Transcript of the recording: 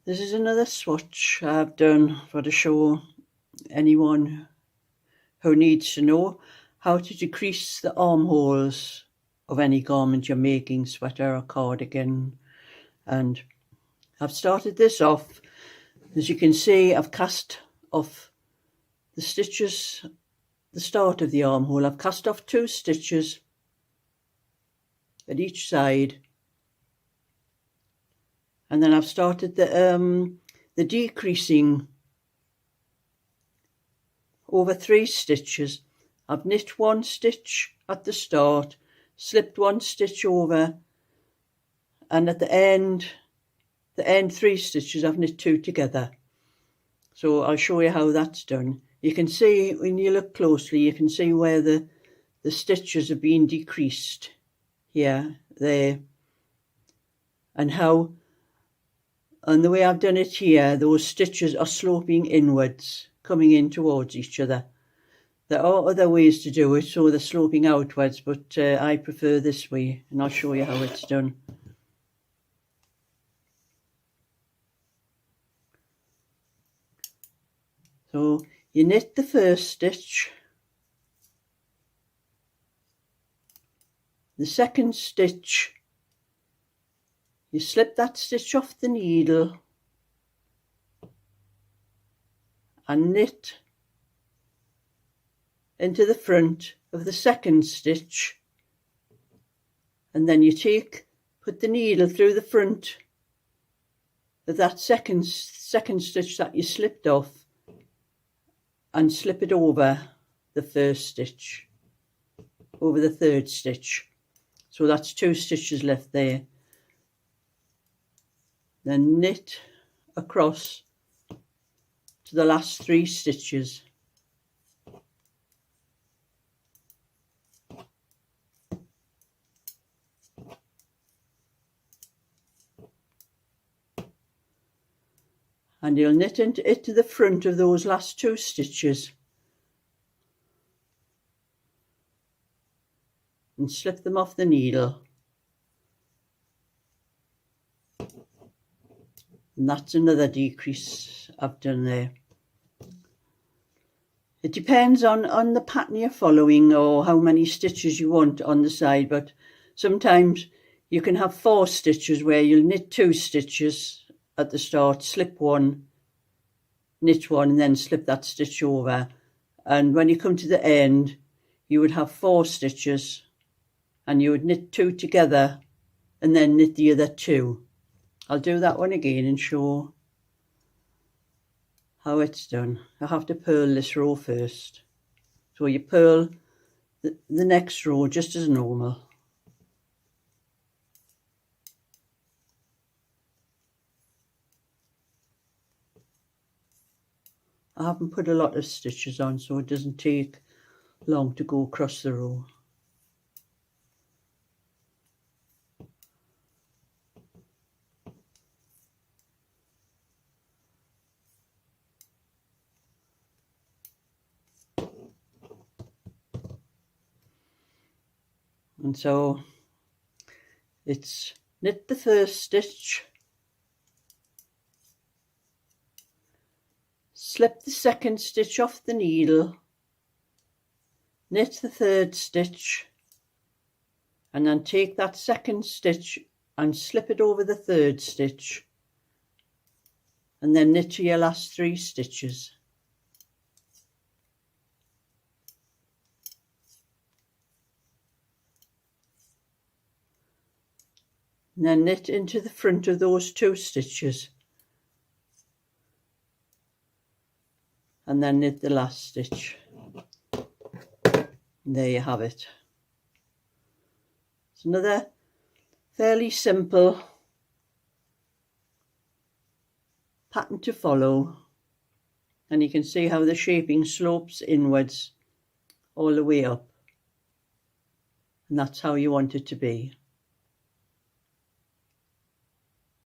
This is another swatch I've done for to show anyone who needs to know how to decrease the armholes of any garment you're making, sweater or cardigan. And I've started this off. As you can see, I've cast off the stitches, the start of the armhole. I've cast off 2 stitches at each side. And then I've started the decreasing over 3 stitches. I've knit 1 stitch at the start, slipped 1 stitch over, and at the end 3 stitches I've knit 2 together. So I'll show you how that's done. You can see, when you look closely, you can see where the stitches have been decreased here, there, and how. And the way I've done it here, those stitches are sloping inwards, coming in towards each other. There are other ways to do it, so they're sloping outwards, but I prefer this way, and I'll show you how it's done. So you knit the first stitch, the second stitch, you slip that stitch off the needle and knit into the front of the second stitch, and then you put the needle through the front of that second stitch that you slipped off and slip it over the first stitch, over the third stitch. So that's 2 stitches left there. Then knit across to the last 3 stitches. And you'll knit into the front of those last 2 stitches and slip them off the needle. And that's another decrease I've done there. It depends on the pattern you're following or how many stitches you want on the side, but sometimes you can have 4 stitches where you'll knit 2 stitches at the start, slip 1, knit 1, and then slip that stitch over. And when you come to the end, you would have 4 stitches and you would knit 2 together and then knit the other 2. I'll do that one again and show how it's done. I have to purl this row first. So you purl the next row just as normal. I haven't put a lot of stitches on, so it doesn't take long to go across the row. And so it's knit the first stitch, slip the second stitch off the needle, knit the third stitch, and then take that second stitch and slip it over the third stitch, and then knit to your last 3 stitches. And then knit into the front of those 2 stitches, and then knit the last stitch. And there you have it. It's another fairly simple pattern to follow, and you can see how the shaping slopes inwards all the way up, and that's how you want it to be.